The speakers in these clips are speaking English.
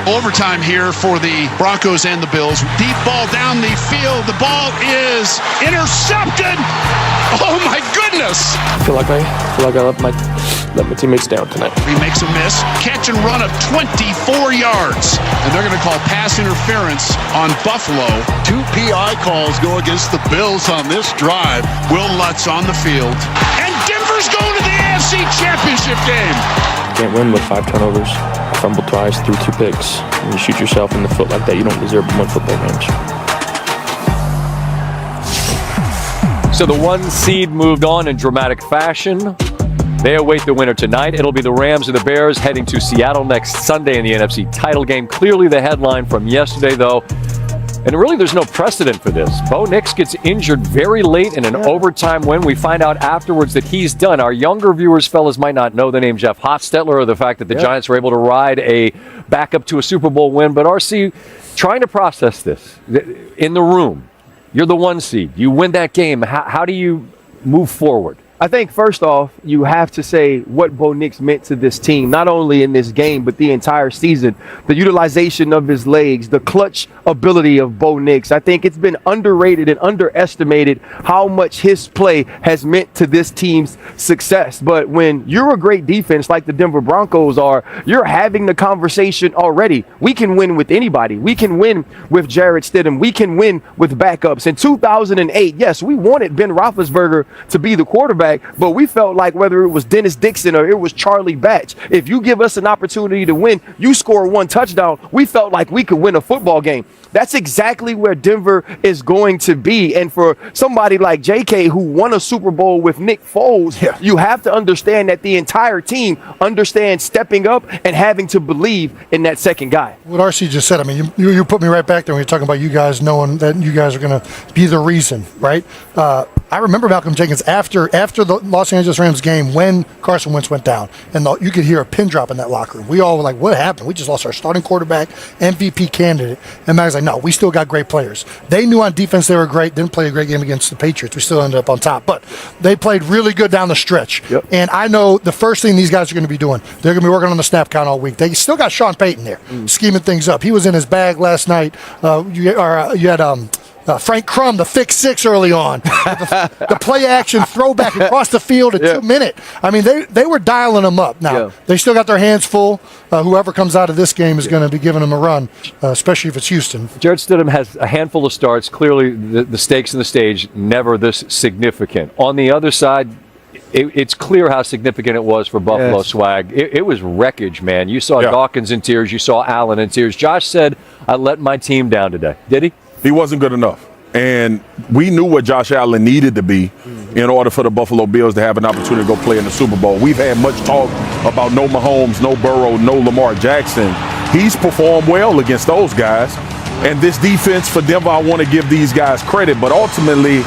Overtime here for the Broncos and the Bills. Deep ball down the field. The ball is intercepted. Oh my goodness! I feel like I let my teammates down tonight. He makes a miss. Catch and run of 24 yards. And they're going to call pass interference on Buffalo. 2 PI calls go against the Bills on this drive. Will Lutz on the field. And Denver's going to the AFC Championship game. You can't win with 5 turnovers. Fumble twice, threw 2 picks. When you shoot yourself in the foot like that, you don't deserve to win football games. So the 1 seed moved on in dramatic fashion. They await the winner tonight. It'll be the Rams and the Bears heading to Seattle next Sunday in the NFC title game. Clearly the headline from yesterday, though. And really, there's no precedent for this. Bo Nix gets injured very late in an overtime win. We find out afterwards that he's done. Our younger viewers, fellas, might not know the name Jeff Hostetler or the fact that the Giants were able to ride a backup to a Super Bowl win. But RC, trying to process this in the room, you're the 1 seed. You win that game. How do you move forward? I think first off, you have to say what Bo Nix meant to this team, not only in this game, but the entire season. The utilization of his legs, the clutch ability of Bo Nix. I think it's been underrated and underestimated how much his play has meant to this team's success. But when you're a great defense like the Denver Broncos are, you're having the conversation already. We can win with anybody. We can win with Jarrett Stidham. We can win with backups. In 2008, yes, we wanted Ben Roethlisberger to be the quarterback, but we felt like whether it was Dennis Dixon or it was Charlie Batch, if you give us an opportunity to win, you score 1 touchdown, we felt like we could win a football game. That's exactly where Denver is going to be. And for somebody like JK who won a Super Bowl with Nick Foles, you have to understand that the entire team understands stepping up and having to believe in that second guy. What RC just said, I mean, you put me right back there when you're talking about you guys knowing that you guys are going to be the reason, right? I remember Malcolm Jenkins after the Los Angeles Rams game when Carson Wentz went down, and you could hear a pin drop in that locker room. We all were like, what happened? We just lost our starting quarterback, MVP candidate. And Matt was like, no, we still got great players. They knew on defense they were great, didn't play a great game against the Patriots. We still ended up on top. But they played really good down the stretch. And I know the first thing these guys are going to be doing, they're going to be working on the snap count all week. They still got Sean Payton there, scheming things up. He was in his bag last night. You had Frank Crum, the fix 6 early on. The play action throwback across the field at 2 minutes. I mean, they were dialing them up. Now, they still got their hands full. Whoever comes out of this game is going to be giving them a run, especially if it's Houston. Jarrett Stidham has a handful of starts. Clearly, the stakes in the stage, never this significant. On the other side, it's clear how significant it was for Buffalo Swag. It was wreckage, man. You saw Dawkins in tears. You saw Allen in tears. Josh said, I let my team down today. Did he? He wasn't good enough. And we knew what Josh Allen needed to be in order for the Buffalo Bills to have an opportunity to go play in the Super Bowl. We've had much talk about no Mahomes, no Burrow, no Lamar Jackson. He's performed well against those guys. And this defense for Denver, I want to give these guys credit. But ultimately,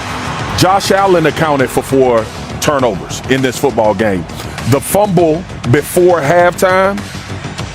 Josh Allen accounted for 4 turnovers in this football game. The fumble before halftime,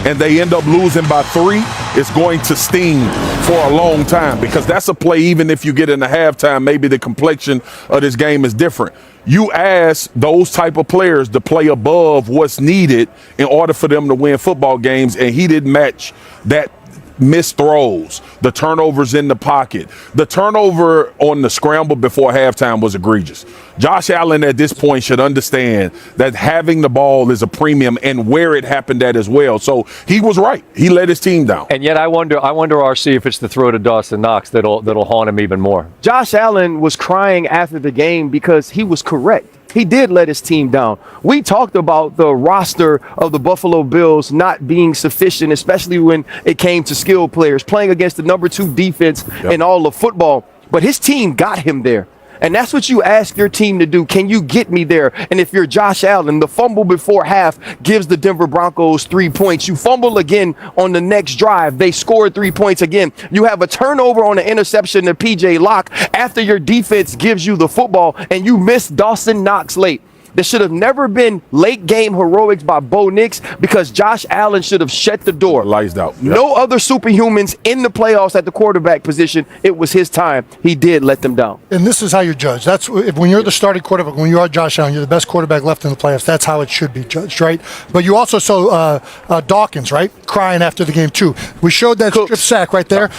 and they end up losing by 3, is going to sting for a long time, because that's a play, even if you get in the halftime, maybe the complexion of this game is different. You ask those type of players to play above what's needed in order for them to win football games, and he didn't match that. Missed throws, the turnovers in the pocket. The turnover on the scramble before halftime was egregious. Josh Allen at this point should understand that having the ball is a premium, and where it happened at as well. So he was right. He let his team down. And yet I wonder, RC, if it's the throw to Dawson Knox that'll haunt him even more. Josh Allen was crying after the game because he was correct. He did let his team down. We talked about the roster of the Buffalo Bills not being sufficient, especially when it came to skilled players, playing against the number 2 defense in all of football. But his team got him there. And that's what you ask your team to do. Can you get me there? And if you're Josh Allen, the fumble before half gives the Denver Broncos 3 points. You fumble again on the next drive. They scored 3 points again. You have a turnover on an interception to PJ Locke after your defense gives you the football, and you miss Dawson Knox late. There should have never been late game heroics by Bo Nix because Josh Allen should have shut the door. Lights out. Yep. No other superhumans in the playoffs at the quarterback position. It was his time. He did let them down. And this is how you're judged. That's when you're the starting quarterback, when you are Josh Allen, you're the best quarterback left in the playoffs. That's how it should be judged, right? But you also saw Dawkins, right, crying after the game too. We showed that strip sack right there.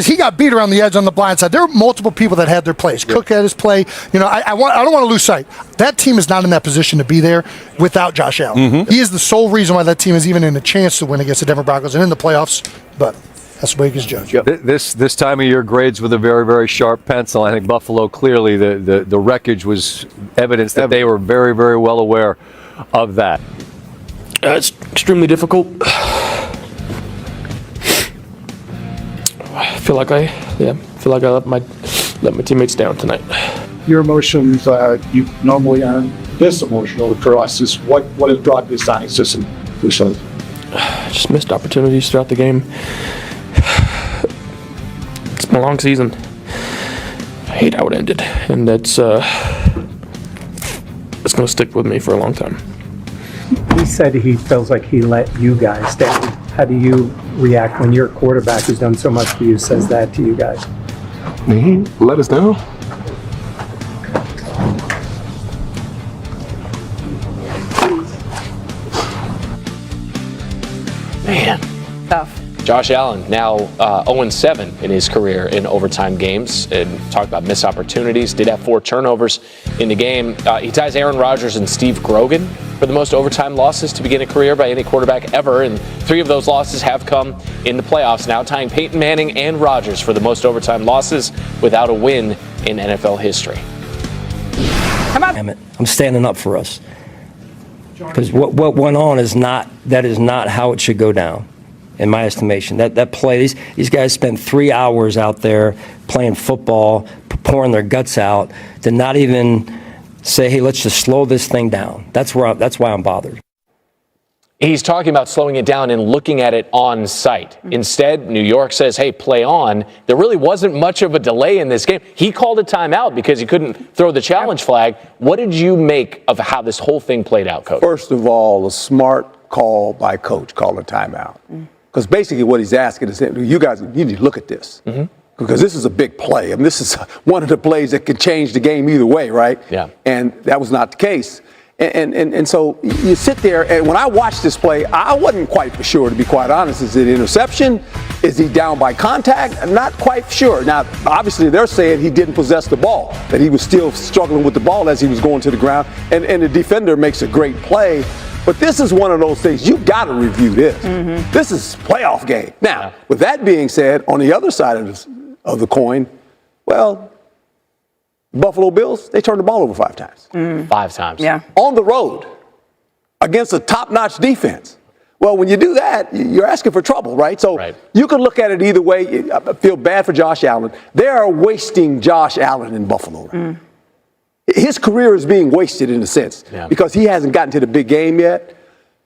He got beat around the edge on the blind side. There were multiple people that had their plays. Cook had his play. You know, I don't want to lose sight. That team is not in that position to be there without Josh Allen. Mm-hmm. He is the sole reason why that team is even in a chance to win against the Denver Broncos and in the playoffs. But that's the way he gets judged. Yep. This time of year grades with a very, very sharp pencil. I think Buffalo clearly the wreckage was evidence that they were very, very well aware of that. It's extremely difficult. I feel like I let my teammates down tonight. Your emotions, you normally aren't this emotional for us. Is what has brought this on? Just missed opportunities throughout the game. It's been a long season. I hate how it ended, and it's going to stick with me for a long time. He said he feels like he let you guys down. How do you react when your quarterback who's done so much for you says that to you guys? He let us down. Man. Tough. Josh Allen now 0-7 in his career in overtime games, and talked about missed opportunities. Did have 4 turnovers in the game. He ties Aaron Rodgers and Steve Grogan for the most overtime losses to begin a career by any quarterback ever, and 3 of those losses have come in the playoffs, now tying Peyton Manning and Rodgers for the most overtime losses without a win in NFL history. I'm standing up for us, because what went on is not how it should go down, in my estimation. That play, these guys spent 3 hours out there playing football, pouring their guts out, to not even say, hey, let's just slow this thing down. That's why I'm bothered. He's talking about slowing it down and looking at it on site. Instead, New York says, hey, play on. There really wasn't much of a delay in this game. He called a timeout because he couldn't throw the challenge flag. What did you make of how this whole thing played out, Coach? First of all, a smart call by Coach, calling a timeout. Because basically what he's asking is, you guys, you need to look at this. Mm-hmm. Because this is a big play. I mean, this is one of the plays that could change the game either way, right? Yeah. And that was not the case. And so you sit there, and when I watched this play, I wasn't quite for sure, to be quite honest. Is it interception? Is he down by contact? I'm not quite sure. Now, obviously, they're saying he didn't possess the ball, that he was still struggling with the ball as he was going to the ground, and the defender makes a great play. But this is one of those things, you've got to review this. Mm-hmm. This is a playoff game. Now, with that being said, on the other side of the coin, well, Buffalo Bills, they turned the ball over 5 times. 5 times. Yeah. On the road against a top-notch defense. Well, when you do that, you're asking for trouble, right? So you can look at it either way. I feel bad for Josh Allen. They are wasting Josh Allen in Buffalo. His career is being wasted in a sense because he hasn't gotten to the big game yet.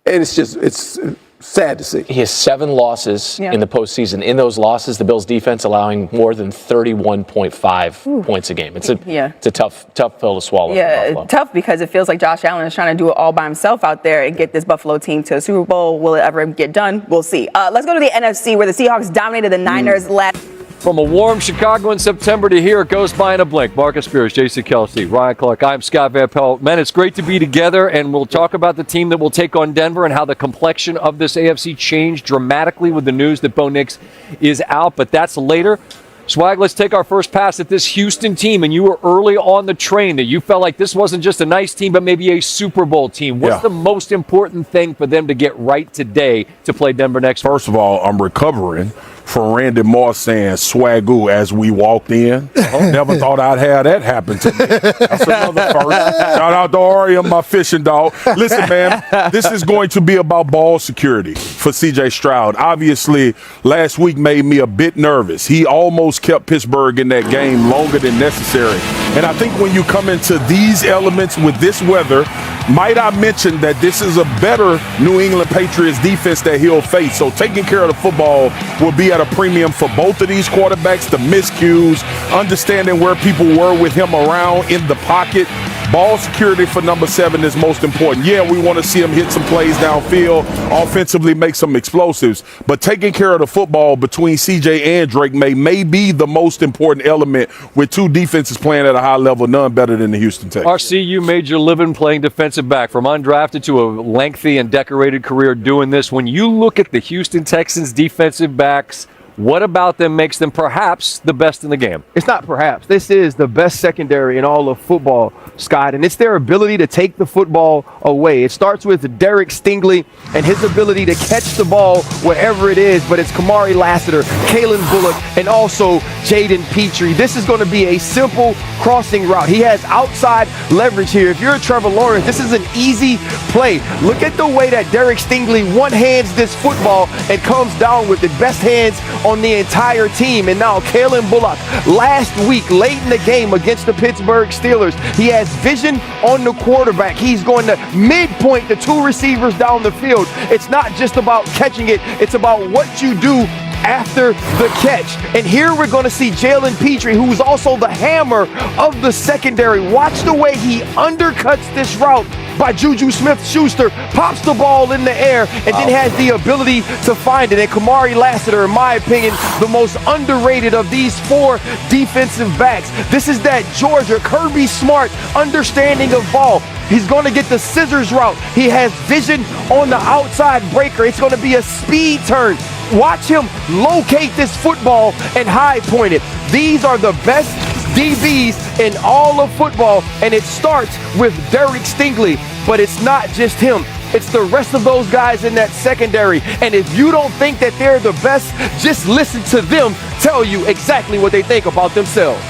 And it's sad to see. He has 7 losses in the postseason. In those losses, the Bills' defense allowing more than 31.5 points a game. It's a tough pill to swallow. Yeah, tough because it feels like Josh Allen is trying to do it all by himself out there and get this Buffalo team to a Super Bowl. Will it ever get done? We'll see. Let's go to the NFC, where the Seahawks dominated the Niners last. From a warm Chicago in September to here, it goes by in a blink. Marcus Spears, J.C. Kelsey, Ryan Clark. I'm Scott Van Pelt. Man, it's great to be together, and we'll talk about the team that will take on Denver and how the complexion of this AFC changed dramatically with the news that Bo Nix is out, but that's later. Swag, let's take our first pass at this Houston team, and you were early on the train that you felt like this wasn't just a nice team, but maybe a Super Bowl team. What's the most important thing for them to get right today to play Denver next? First of all, I'm recovering from Randy Moss saying swagoo as we walked in. Never thought I'd have that happen to me. That's another first. Shout out to Aria, my fishing dog. Listen, man, this is going to be about ball security for C.J. Stroud. Obviously, last week made me a bit nervous. He almost kept Pittsburgh in that game longer than necessary. And I think when you come into these elements with this weather, might I mention that this is a better New England Patriots defense that he'll face. So taking care of the football will be at a premium for both of these quarterbacks. The miscues, understanding where people were with him around in the pocket. Ball security for number 7 is most important. Yeah, we want to see him hit some plays downfield, offensively make some explosives, but taking care of the football between CJ and Drake may be the most important element with two defenses playing at a high level, none better than the Houston Texans. RC, you made your living playing defensive back, from undrafted to a lengthy and decorated career doing this. When you look at the Houston Texans defensive backs, what about them makes them perhaps the best in the game? It's not perhaps. This is the best secondary in all of football, Scott, and it's their ability to take the football away. It starts with Derek Stingley and his ability to catch the ball wherever it is, but it's Kamari Lassiter, Kalen Bullock, and also Jaden Petrie. This is going to be a simple crossing route. He has outside leverage here. If you're a Trevor Lawrence, this is an easy play. Look at the way that Derek Stingley one-hands this football and comes down with it. Best hands on the entire team. And now Kalen Bullock, last week, late in the game against the Pittsburgh Steelers, he has vision on the quarterback. He's going to midpoint the two receivers down the field. It's not just about catching it, it's about what you do after the catch. And here we're going to see Jalen Petrie, who is also the hammer of the secondary. Watch the way he undercuts this route by Juju Smith-Schuster, pops the ball in the air, and then has the ability to find it. And Kamari Lassiter, in my opinion, the most underrated of these 4 defensive backs. This is that Georgia Kirby Smart understanding of ball. He's going to get the scissors route. He has vision on the outside breaker. It's going to be a speed turn. Watch him locate this football and high point it. These are the best DBs in all of football, and it starts with Derek Stingley, but it's not just him. It's the rest of those guys in that secondary. And if you don't think that they're the best, just listen to them tell you exactly what they think about themselves.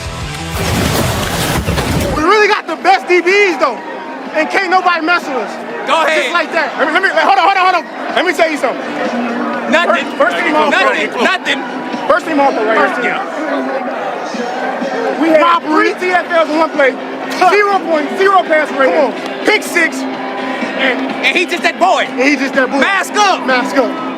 We really got the best DBs, though, and can't nobody mess with us. Go ahead. Just like that. Hold on. Let me tell you something. Nothing. First team Nothing. First team all-pro right here. We had 3 TFLs in one play, 0 points, 0 pass rating, pick 6, And he just that boy. Mask up. Mask up.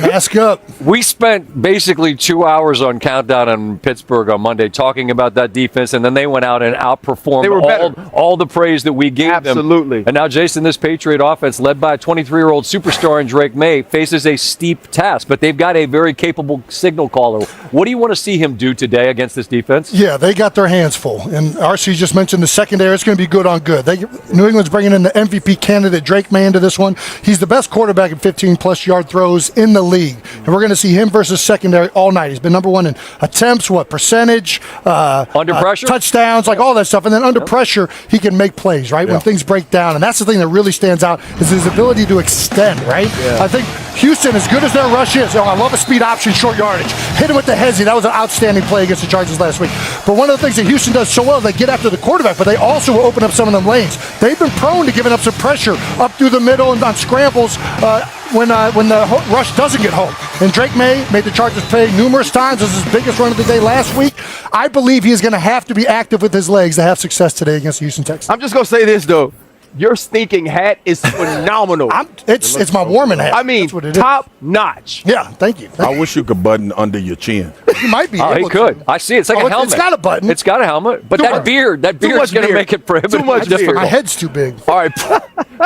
Mask up. We spent basically 2 hours on Countdown in Pittsburgh on Monday talking about that defense, and then they went out and outperformed all the praise that we gave them. Absolutely. And now, Jason, this Patriot offense, led by a 23-year-old superstar in Drake May, faces a steep task, but they've got a very capable signal caller. What do you want to see him do today against this defense? Yeah, they got their hands full. And RC just mentioned the secondary. It's going to be good on good. New England's bringing in the MVP candidate, Drake May, into this one. He's the best quarterback in 15-plus yard throws in the league. And we're going to see him versus secondary all night. He's been number 1 in attempts, percentage, under pressure, touchdowns, like all that stuff. And then under pressure, he can make plays, right? When things break down. And that's the thing that really stands out is his ability to extend, right? I think Houston, as good as their rush is, I love a speed option, short yardage. Hit him with the hezzy. That was an outstanding play against the Chargers last week. But one of the things that Houston does so well is they get after the quarterback, but they also will open up some of them lanes. They've been prone to giving up some pressure up through the middle and on scrambles when the rush doesn't get home. And Drake May made the Chargers pay numerous times. This is his biggest run of the day last week. I believe he is going to have to be active with his legs to have success today against the Houston Texans. I'm just going to say this, though. Your sneaking hat is phenomenal. It's my warming hat. I mean, top notch. Yeah, thank you. I wish you could button under your chin. You might be. He could. I see. It's like a helmet. It's got a button. It's got a helmet, but that beard is going to make it prohibitively difficult. My head's too big. All right,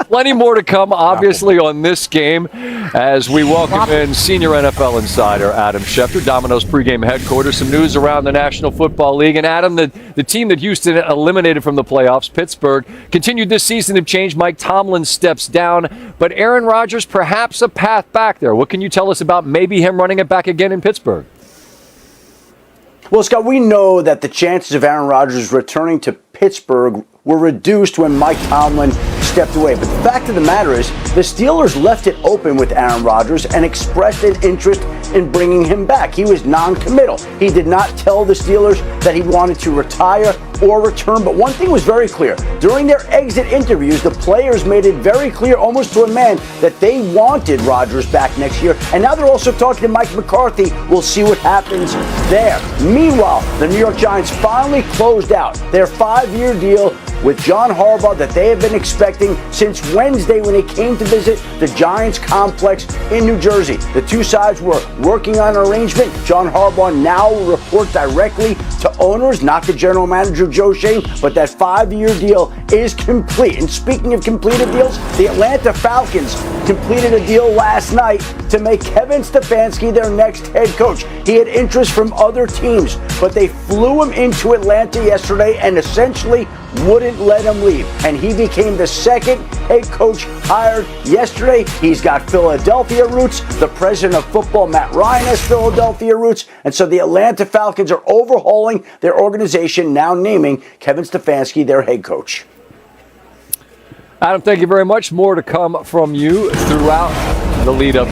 plenty more to come, obviously, on this game as we welcome in senior NFL insider Adam Schefter, Domino's pregame headquarters. Some news around the National Football League. And Adam, the team that Houston eliminated from the playoffs, Pittsburgh, continued this season of change. Mike Tomlin steps down, but Aaron Rodgers, perhaps a path back there. What can you tell us about maybe him running it back again in Pittsburgh? Well, Scott, we know that the chances of Aaron Rodgers returning to Pittsburgh were reduced when Mike Tomlin stepped away. But the fact of the matter is, the Steelers left it open with Aaron Rodgers and expressed an interest in bringing him back. He was non-committal. He did not tell the Steelers that he wanted to retire or return. But one thing was very clear. During their exit interviews, the players made it very clear, almost to a man, that they wanted Rodgers back next year. And now they're also talking to Mike McCarthy. We'll see what happens there. Meanwhile, the New York Giants finally closed out their 5-year deal with John Harbaugh that they have been expecting since Wednesday when he came to visit the Giants complex in New Jersey. The two sides were working on an arrangement. John Harbaugh now will report directly to owners, not the general manager Joe Schoen, but that 5-year deal is complete. And speaking of completed deals, the Atlanta Falcons completed a deal last night to make Kevin Stefanski their next head coach. He had interest from other teams, but they flew him into Atlanta yesterday and essentially wouldn't let him leave. And he became the second head coach hired yesterday. He's got Philadelphia roots. The president of football, Matt Ryan, has Philadelphia roots. And so the Atlanta Falcons are overhauling their organization, now naming Kevin Stefanski their head coach. Adam, thank you very much. More to come from you throughout the lead up.